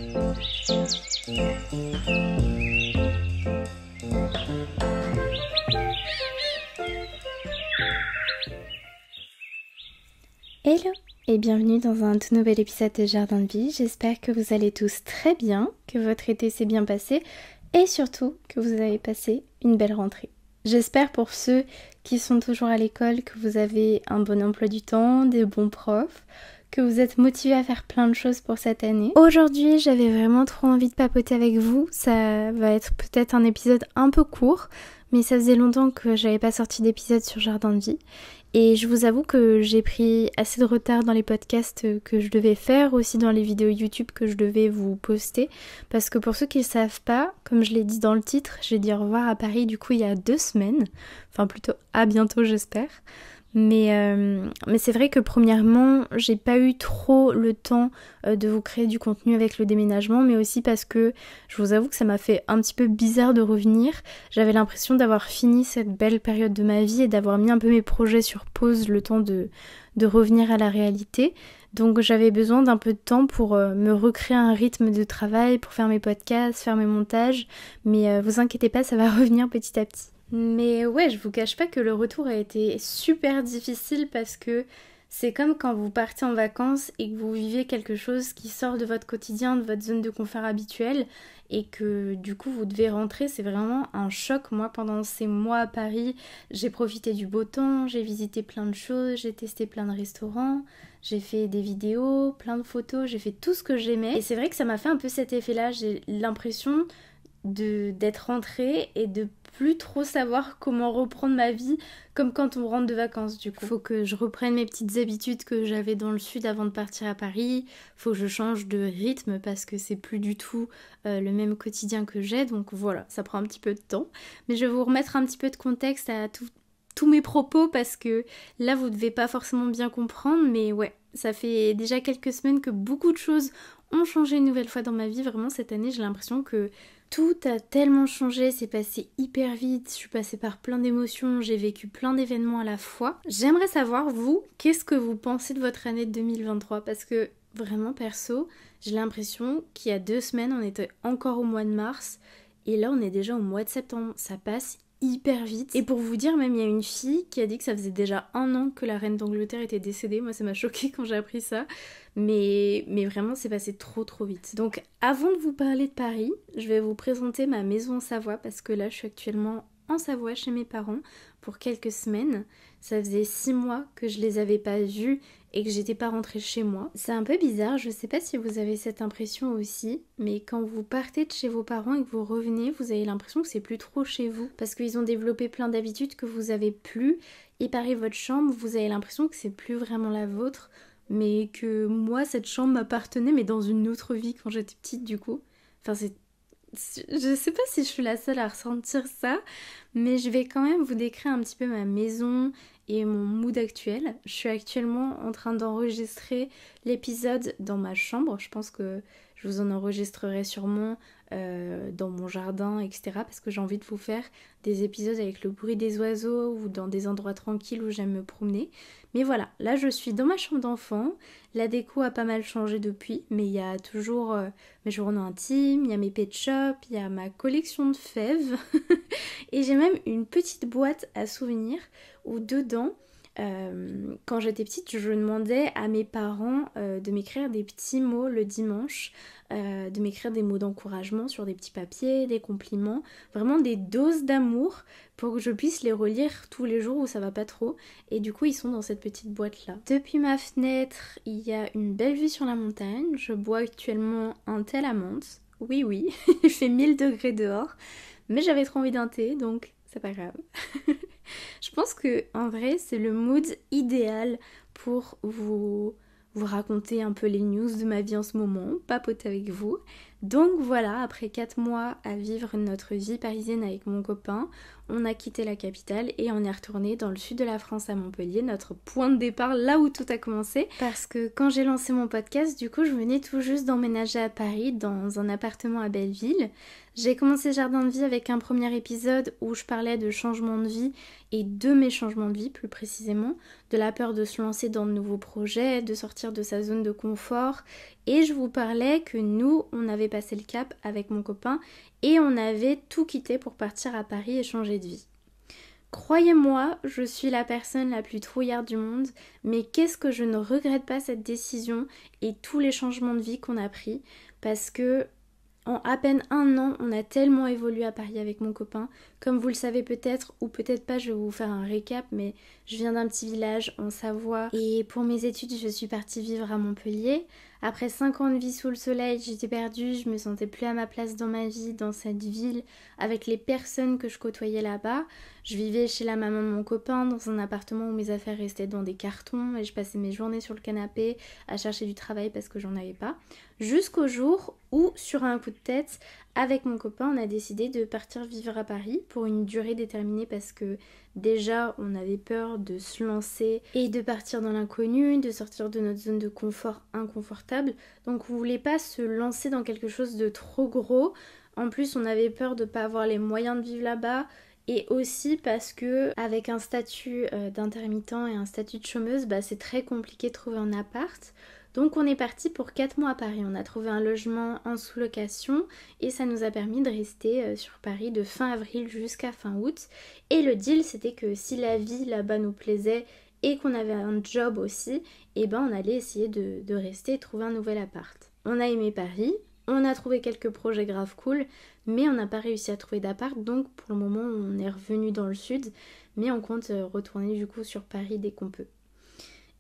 Hello et bienvenue dans un tout nouvel épisode de Jardin de Vie. J'espère que vous allez tous très bien, que votre été s'est bien passé et surtout que vous avez passé une belle rentrée. J'espère pour ceux qui sont toujours à l'école que vous avez un bon emploi du temps, des bons profs, que vous êtes motivés à faire plein de choses pour cette année. Aujourd'hui, j'avais vraiment trop envie de papoter avec vous. Ça va être peut-être un épisode un peu court, mais ça faisait longtemps que j'avais pas sorti d'épisode sur Jardin de Vie. Et je vous avoue que j'ai pris assez de retard dans les podcasts que je devais faire, aussi dans les vidéos YouTube que je devais vous poster. Parce que pour ceux qui ne savent pas, comme je l'ai dit dans le titre, j'ai dit au revoir à Paris du coup il y a 2 semaines. Enfin plutôt à bientôt j'espère. Mais c'est vrai que premièrement, j'ai pas eu trop le temps de vous créer du contenu avec le déménagement, mais aussi parce que je vous avoue que ça m'a fait un petit peu bizarre de revenir. J'avais l'impression d'avoir fini cette belle période de ma vie et d'avoir mis un peu mes projets sur pause le temps de revenir à la réalité. Donc j'avais besoin d'un peu de temps pour me recréer un rythme de travail, pour faire mes podcasts, faire mes montages, mais vous inquiétez pas, ça va revenir petit à petit. Mais ouais, je vous cache pas que le retour a été super difficile parce que c'est comme quand vous partez en vacances et que vous vivez quelque chose qui sort de votre quotidien, de votre zone de confort habituelle et que du coup vous devez rentrer, c'est vraiment un choc. Moi pendant ces mois à Paris, j'ai profité du beau temps, j'ai visité plein de choses, j'ai testé plein de restaurants, j'ai fait des vidéos, plein de photos, j'ai fait tout ce que j'aimais et c'est vrai que ça m'a fait un peu cet effet-là, j'ai l'impression d'être rentrée et de plus trop savoir comment reprendre ma vie comme quand on rentre de vacances du coup. Faut que je reprenne mes petites habitudes que j'avais dans le sud avant de partir à Paris, faut que je change de rythme parce que c'est plus du tout le même quotidien que j'ai, donc voilà, ça prend un petit peu de temps. Mais je vais vous remettre un petit peu de contexte à tous mes propos parce que là vous devez pas forcément bien comprendre, mais ouais, ça fait déjà quelques semaines que beaucoup de choses ont changé une nouvelle fois dans ma vie. Vraiment cette année j'ai l'impression que tout a tellement changé, c'est passé hyper vite, je suis passée par plein d'émotions, j'ai vécu plein d'événements à la fois. J'aimerais savoir, vous, qu'est-ce que vous pensez de votre année de 2023 ? Parce que vraiment perso, j'ai l'impression qu'il y a 2 semaines, on était encore au mois de mars, et là on est déjà au mois de septembre, ça passe hyper vite. Et pour vous dire, même il y a une fille qui a dit que ça faisait déjà 1 an que la reine d'Angleterre était décédée. Moi ça m'a choquée quand j'ai appris ça. Mais vraiment c'est passé trop vite. Donc avant de vous parler de Paris, je vais vous présenter ma maison en Savoie parce que là je suis actuellement en Savoie chez mes parents pour quelques semaines. Ça faisait 6 mois que je les avais pas vus et que j'étais pas rentrée chez moi. C'est un peu bizarre, je sais pas si vous avez cette impression aussi, mais quand vous partez de chez vos parents et que vous revenez, vous avez l'impression que c'est plus trop chez vous parce qu'ils ont développé plein d'habitudes que vous avez plus. Et pareil, votre chambre, vous avez l'impression que c'est plus vraiment la vôtre, mais que moi cette chambre m'appartenait mais dans une autre vie quand j'étais petite du coup. Enfin je sais pas si je suis la seule à ressentir ça, mais je vais quand même vous décrire un petit peu ma maison et mon mood actuel. Je suis actuellement en train d'enregistrer l'épisode dans ma chambre. Je pense que je vous en enregistrerai sûrement dans mon jardin, etc. Parce que j'ai envie de vous faire des épisodes avec le bruit des oiseaux ou dans des endroits tranquilles où j'aime me promener. Mais voilà, là je suis dans ma chambre d'enfant. La déco a pas mal changé depuis, mais il y a toujours mes journaux intimes, il y a mes pet shops, il y a ma collection de fèves. Et j'ai même une petite boîte à souvenirs où dedans, quand j'étais petite, je demandais à mes parents de m'écrire des petits mots le dimanche, de m'écrire des mots d'encouragement sur des petits papiers, des compliments, vraiment des doses d'amour pour que je puisse les relire tous les jours où ça va pas trop. Et du coup, ils sont dans cette petite boîte-là. Depuis ma fenêtre, il y a une belle vue sur la montagne. Je bois actuellement un thé à la menthe. Oui, il fait 1000 degrés dehors, mais j'avais trop envie d'un thé, donc c'est pas grave. Je pense que en vrai c'est le mood idéal pour vous raconter un peu les news de ma vie en ce moment, papoter avec vous. Donc voilà, après 4 mois à vivre notre vie parisienne avec mon copain, on a quitté la capitale et on est retourné dans le sud de la France à Montpellier, notre point de départ, là où tout a commencé. Parce que quand j'ai lancé mon podcast, du coup je venais tout juste d'emménager à Paris dans un appartement à Belleville. J'ai commencé Jardin de vie avec un premier épisode où je parlais de changement de vie et de mes changements de vie plus précisément, de la peur de se lancer dans de nouveaux projets, de sortir de sa zone de confort, et je vous parlais que nous, on avait passé le cap avec mon copain et on avait tout quitté pour partir à Paris et changer de vie. Croyez-moi, je suis la personne la plus trouillarde du monde, mais qu'est-ce que je ne regrette pas cette décision et tous les changements de vie qu'on a pris, parce que en à peine un an, on a tellement évolué à Paris avec mon copain. Comme vous le savez peut-être, ou peut-être pas, je vais vous faire un récap, mais je viens d'un petit village en Savoie. Et pour mes études, je suis partie vivre à Montpellier. Après 5 ans de vie sous le soleil, j'étais perdue, je me sentais plus à ma place dans ma vie, dans cette ville, avec les personnes que je côtoyais là-bas. Je vivais chez la maman de mon copain, dans un appartement où mes affaires restaient dans des cartons, et je passais mes journées sur le canapé à chercher du travail parce que j'en avais pas. Jusqu'au jour où, sur un coup de tête, avec mon copain, on a décidé de partir vivre à Paris pour une durée déterminée parce que déjà, on avait peur de se lancer et de partir dans l'inconnu, de sortir de notre zone de confort inconfortable. Donc, on voulait pas se lancer dans quelque chose de trop gros. En plus, on avait peur de pas avoir les moyens de vivre là-bas. Et aussi parce que avec un statut d'intermittent et un statut de chômeuse, c'est très compliqué de trouver un appart. Donc on est parti pour 4 mois à Paris. On a trouvé un logement en sous-location et ça nous a permis de rester sur Paris de fin avril jusqu'à fin août. Et le deal, c'était que si la vie là-bas nous plaisait et qu'on avait un job aussi, on allait essayer de rester et trouver un nouvel appart. On a aimé Paris, on a trouvé quelques projets grave cool, mais on n'a pas réussi à trouver d'appart, donc pour le moment on est revenu dans le sud, mais on compte retourner du coup sur Paris dès qu'on peut.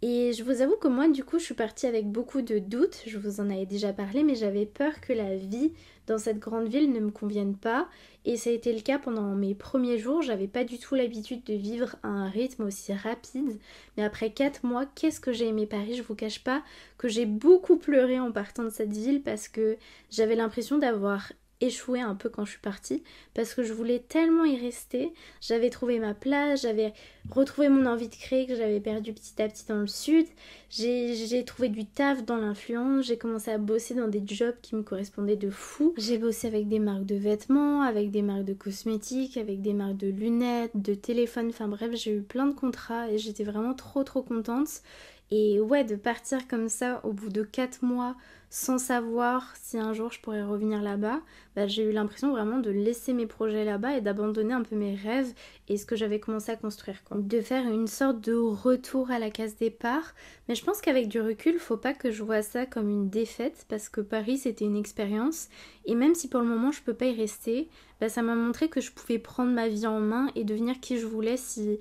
Et je vous avoue que moi du coup je suis partie avec beaucoup de doutes, je vous en avais déjà parlé, mais j'avais peur que la vie dans cette grande ville ne me convienne pas, et ça a été le cas pendant mes premiers jours. J'avais pas du tout l'habitude de vivre à un rythme aussi rapide, mais après 4 mois, qu'est-ce que j'ai aimé Paris. Je vous cache pas que j'ai beaucoup pleuré en partant de cette ville parce que j'avais l'impression d'avoir échoué un peu quand je suis partie, parce que je voulais tellement y rester. J'avais trouvé ma place, j'avais retrouvé mon envie de créer que j'avais perdu petit à petit dans le sud. J'ai trouvé du taf dans l'influence, j'ai commencé à bosser dans des jobs qui me correspondaient de fou. J'ai bossé avec des marques de vêtements, avec des marques de cosmétiques, avec des marques de lunettes, de téléphones, enfin bref, j'ai eu plein de contrats et j'étais vraiment trop contente. Et ouais, de partir comme ça au bout de 4 mois sans savoir si un jour je pourrais revenir là-bas, j'ai eu l'impression vraiment de laisser mes projets là-bas et d'abandonner un peu mes rêves et ce que j'avais commencé à construire, quoi. De faire une sorte de retour à la case départ. Mais je pense qu'avec du recul, faut pas que je vois ça comme une défaite, parce que Paris c'était une expérience, et même si pour le moment je peux pas y rester, ça m'a montré que je pouvais prendre ma vie en main et devenir qui je voulais si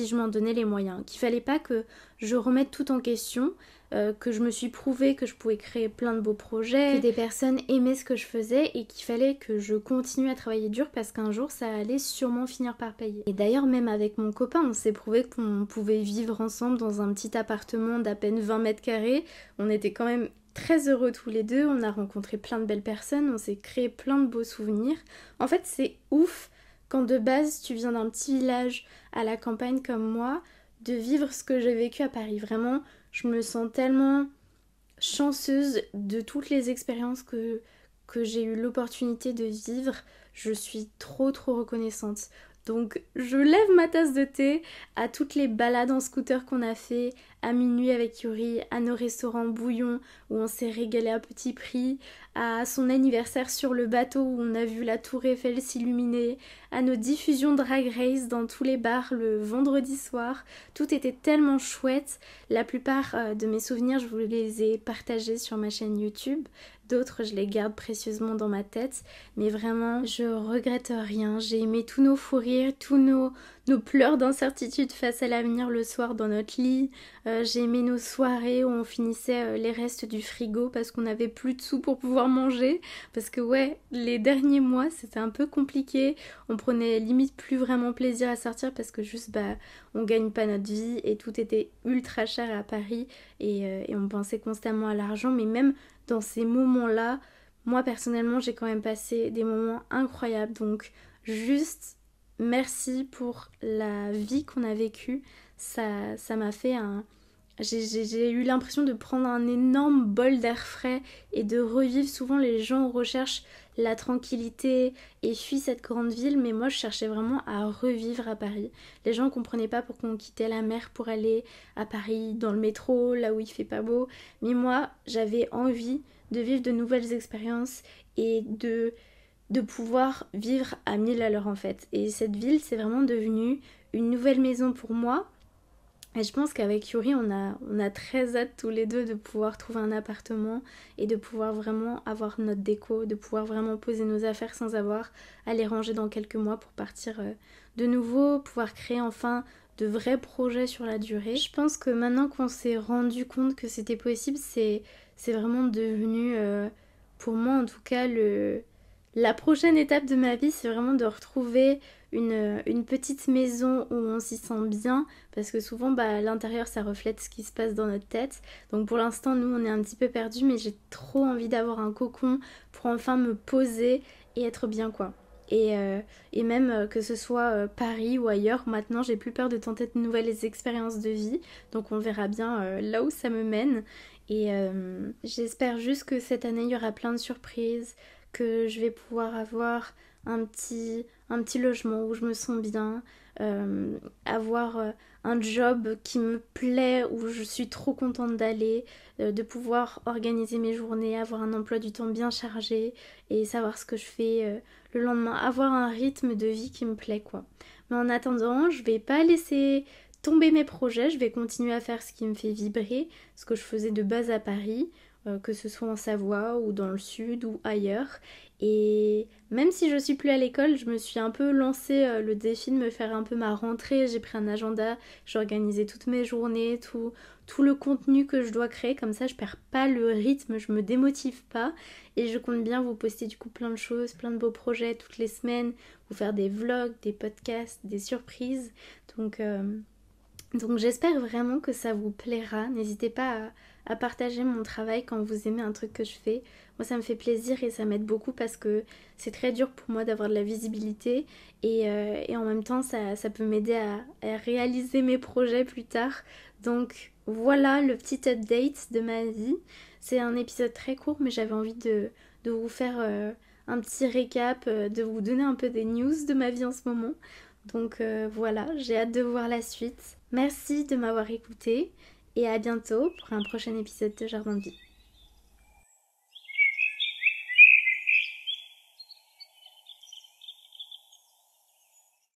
je m'en donnais les moyens. Qu'il fallait pas que je remette tout en question, que je me suis prouvé que je pouvais créer plein de beaux projets, que des personnes aimaient ce que je faisais et qu'il fallait que je continue à travailler dur parce qu'un jour ça allait sûrement finir par payer. Et d'ailleurs même avec mon copain on s'est prouvé qu'on pouvait vivre ensemble dans un petit appartement d'à peine 20 mètres carrés. On était quand même très heureux tous les deux, on a rencontré plein de belles personnes, on s'est créé plein de beaux souvenirs. En fait c'est ouf quand de base tu viens d'un petit village à la campagne comme moi, de vivre ce que j'ai vécu à Paris. Vraiment, je me sens tellement chanceuse de toutes les expériences que j'ai eu l'opportunité de vivre. Je suis trop reconnaissante. Donc je lève ma tasse de thé à toutes les balades en scooter qu'on a fait, à minuit avec Yuri, à nos restaurants bouillons où on s'est régalé à petit prix, à son anniversaire sur le bateau où on a vu la tour Eiffel s'illuminer, à nos diffusions Drag Race dans tous les bars le vendredi soir. Tout était tellement chouette. La plupart de mes souvenirs, je vous les ai partagés sur ma chaîne YouTube. D'autres, je les garde précieusement dans ma tête. Mais vraiment, je regrette rien. J'ai aimé tous nos fous rires, tous nos pleurs d'incertitude face à l'avenir le soir dans notre lit. J'ai aimé nos soirées où on finissait les restes du frigo parce qu'on n'avait plus de sous pour pouvoir manger. Parce que ouais, les derniers mois, c'était un peu compliqué. On prenait limite plus vraiment plaisir à sortir parce que juste, on gagne pas notre vie et tout était ultra cher à Paris. Et on pensait constamment à l'argent. Mais même dans ces moments-là, moi personnellement, j'ai quand même passé des moments incroyables. Donc juste merci pour la vie qu'on a vécue. Ça m'a fait j'ai eu l'impression de prendre un énorme bol d'air frais et de revivre. Souvent les gens recherchent la tranquillité et fuient cette grande ville, mais moi je cherchais vraiment à revivre à Paris. Les gens ne comprenaient pas pourquoi on quittait la mer pour aller à Paris dans le métro, là où il fait pas beau, mais moi j'avais envie de vivre de nouvelles expériences et de pouvoir vivre à 1000 à l'heure en fait. Et cette ville c'est vraiment devenu une nouvelle maison pour moi. Et je pense qu'avec Yuri, on a très hâte tous les deux de pouvoir trouver un appartement et de pouvoir vraiment avoir notre déco, de pouvoir vraiment poser nos affaires sans avoir à les ranger dans quelques mois pour partir de nouveau, pouvoir créer enfin de vrais projets sur la durée. Je pense que maintenant qu'on s'est rendu compte que c'était possible, c'est vraiment devenu, pour moi en tout cas, la prochaine étape de ma vie, c'est vraiment de retrouver une petite maison où on s'y sent bien, parce que souvent à l'intérieur ça reflète ce qui se passe dans notre tête. Donc pour l'instant nous on est un petit peu perdus, mais j'ai trop envie d'avoir un cocon pour enfin me poser et être bien quoi. Et même que ce soit Paris ou ailleurs, maintenant j'ai plus peur de tenter de nouvelles expériences de vie, donc on verra bien là où ça me mène. Et j'espère juste que cette année il y aura plein de surprises, que je vais pouvoir avoir un petit logement où je me sens bien, avoir un job qui me plaît, où je suis trop contente d'aller, de pouvoir organiser mes journées, avoir un emploi du temps bien chargé et savoir ce que je fais le lendemain, avoir un rythme de vie qui me plaît quoi. Mais en attendant, je vais pas laisser tomber mes projets, je vais continuer à faire ce qui me fait vibrer, ce que je faisais de base à Paris, que ce soit en Savoie ou dans le sud ou ailleurs. Et même si je suis plus à l'école, je me suis un peu lancé le défi de me faire un peu ma rentrée. J'ai pris un agenda, j'ai organisé toutes mes journées, tout le contenu que je dois créer. Comme ça, je perds pas le rythme, je me démotive pas. Et je compte bien vous poster du coup plein de choses, plein de beaux projets toutes les semaines, vous faire des vlogs, des podcasts, des surprises. Donc, euh, donc j'espère vraiment que ça vous plaira. N'hésitez pas à partager mon travail quand vous aimez un truc que je fais. Moi ça me fait plaisir et ça m'aide beaucoup parce que c'est très dur pour moi d'avoir de la visibilité et en même temps ça peut m'aider à réaliser mes projets plus tard. Donc voilà le petit update de ma vie. C'est un épisode très court mais j'avais envie de vous faire un petit récap, de vous donner un peu des news de ma vie en ce moment. Donc voilà, j'ai hâte de voir la suite. Merci de m'avoir écouté et à bientôt pour un prochain épisode de Jardin de vie.